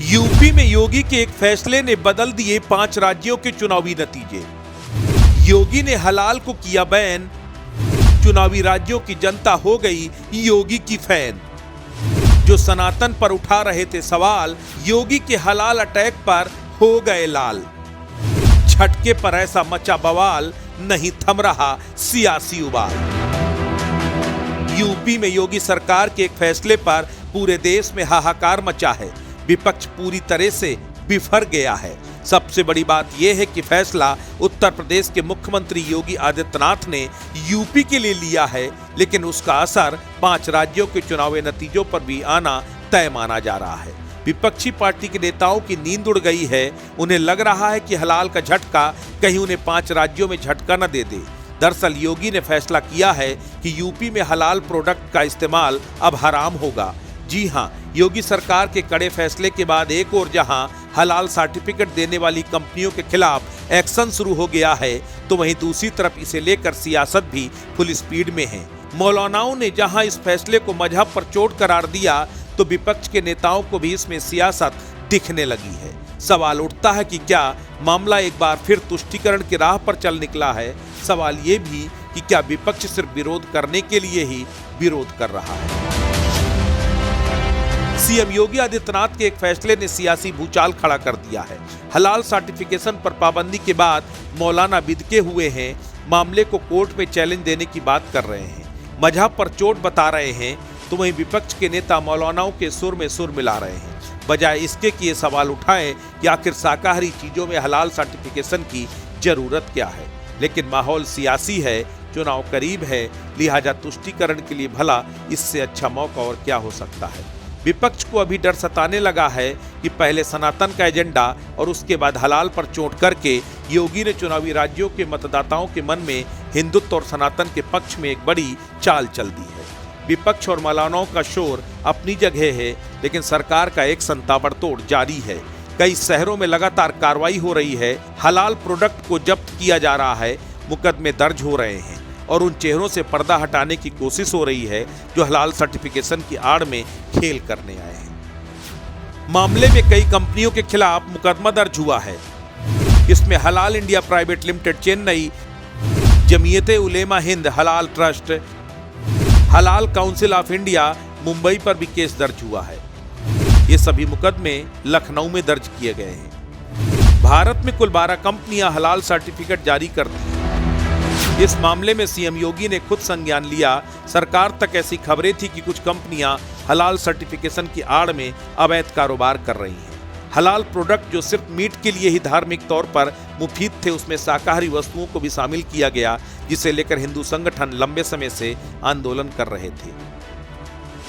UP में योगी के एक फैसले ने बदल दिए 5 राज्यों के चुनावी नतीजे। योगी ने हलाल को किया बैन, चुनावी राज्यों की जनता हो गई योगी की फैन। जो सनातन पर उठा रहे थे सवाल, योगी के हलाल अटैक पर हो गए लाल। झटके पर ऐसा मचा बवाल, नहीं थम रहा सियासी उबाल। यूपी में योगी सरकार के एक फैसले पर पूरे देश में हाहाकार मचा है। विपक्ष पूरी तरह से बिफर गया है। सबसे बड़ी बात यह है कि फैसला उत्तर प्रदेश के मुख्यमंत्री योगी आदित्यनाथ ने यूपी के लिए लिया है, लेकिन उसका असर 5 राज्यों के चुनावी नतीजों पर भी आना तय माना जा रहा है। विपक्षी पार्टी के नेताओं की नींद उड़ गई है। उन्हें लग रहा है कि हलाल का झटका कहीं उन्हें 5 राज्यों में झटका न दे दे। दरअसल योगी ने फैसला किया है कि यूपी में हलाल प्रोडक्ट का इस्तेमाल अब हराम होगा। जी हां, योगी सरकार के कड़े फैसले के बाद एक और जहां हलाल सर्टिफिकेट देने वाली कंपनियों के खिलाफ एक्शन शुरू हो गया है, तो वहीं दूसरी तरफ इसे लेकर सियासत भी फुल स्पीड में है। मौलानाओं ने जहां इस फैसले को मजहब पर चोट करार दिया, तो विपक्ष के नेताओं को भी इसमें सियासत दिखने लगी है। सवाल उठता है कि क्या मामला एक बार फिर तुष्टीकरण की राह पर चल निकला है। सवाल ये भी कि क्या विपक्ष सिर्फ विरोध करने के लिए ही विरोध कर रहा है। सीएम योगी आदित्यनाथ के एक फैसले ने सियासी भूचाल खड़ा कर दिया है। हलाल सर्टिफिकेशन पर पाबंदी के बाद मौलाना बिदके हुए हैं, मामले को कोर्ट में चैलेंज देने की बात कर रहे हैं, मजहब पर चोट बता रहे हैं, तो वहीं विपक्ष के नेता मौलानाओं के सुर में सुर मिला रहे हैं। बजाय इसके कि ये सवाल उठाएं कि आखिर शाकाहारी चीजों में हलाल सर्टिफिकेशन की जरूरत क्या है। लेकिन माहौल सियासी है, चुनाव करीब है, लिहाजा तुष्टीकरण के लिए भला इससे अच्छा मौका और क्या हो सकता है। विपक्ष को अभी डर सताने लगा है कि पहले सनातन का एजेंडा और उसके बाद हलाल पर चोट करके योगी ने चुनावी राज्यों के मतदाताओं के मन में हिंदुत्व और सनातन के पक्ष में एक बड़ी चाल चल दी है। विपक्ष और मौलानाओं का शोर अपनी जगह है, लेकिन सरकार का एक ताबड़तोड़ जारी है। कई शहरों में लगातार कार्रवाई हो रही है, हलाल प्रोडक्ट को जब्त किया जा रहा है, मुकदमे दर्ज हो रहे हैं और उन चेहरों से पर्दा हटाने की कोशिश हो रही है जो हलाल सर्टिफिकेशन की आड़ में खेल करने आए हैं। मामले में कई कंपनियों के खिलाफ मुकदमा दर्ज हुआ है। इसमें हलाल India private limited Chennai, Jamiate उलेमा हिंद हलाल ट्रस्ट, हलाल काउंसिल ऑफ इंडिया मुंबई पर भी केस दर्ज हुआ है। ये सभी मुकदमे लखनऊ में दर्ज किए गए हैं। भारत में कुल 12 कंपनियां हलाल सर्टिफिकेट जारी करती हैं। इस मामले में सीएम योगी ने खुद संज्ञान लिया। सरकार तक ऐसी खबरें थी कि कुछ कंपनियां हलाल सर्टिफिकेशन की आड़ में अवैध कारोबार कर रही हैं। हलाल प्रोडक्ट जो सिर्फ मीट के लिए ही धार्मिक तौर पर मुफीद थे, उसमें शाकाहारी वस्तुओं को भी शामिल किया गया, जिसे लेकर हिंदू संगठन लंबे समय से आंदोलन कर रहे थे।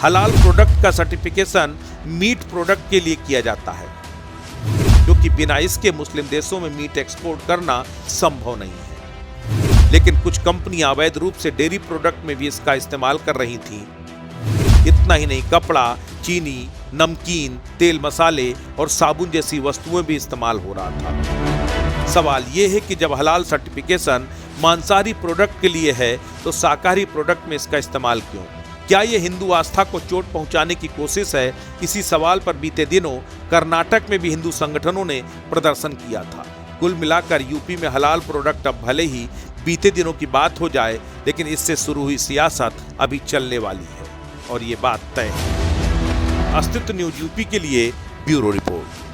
हलाल प्रोडक्ट का सर्टिफिकेशन मीट प्रोडक्ट के लिए किया जाता है, क्योंकि बिना इसके मुस्लिम देशों में मीट एक्सपोर्ट करना संभव नहीं है। लेकिन कुछ कंपनियां अवैध रूप से डेयरी प्रोडक्ट में भी इसका इस्तेमाल कर रही थीं। इतना ही नहीं, कपड़ा, चीनी, नमकीन, तेल, मसाले और साबुन जैसी वस्तुएं भी इस्तेमाल हो रहा था। सवाल यह है कि जब हलाल सर्टिफिकेशन मांसाहारी प्रोडक्ट के लिए है, तो शाकाहारी प्रोडक्ट में इसका इस्तेमाल क्यों? क्या ये हिंदू आस्था को चोट पहुंचाने की कोशिश है? इसी सवाल पर बीते दिनों कर्नाटक में भी हिंदू संगठनों ने प्रदर्शन किया था। कुल मिलाकर यूपी में हलाल प्रोडक्ट अब भले ही बीते दिनों की बात हो जाए, लेकिन इससे शुरू हुई सियासत अभी चलने वाली है और ये बात तय है। अस्तित्व न्यूज यूपी के लिए ब्यूरो रिपोर्ट।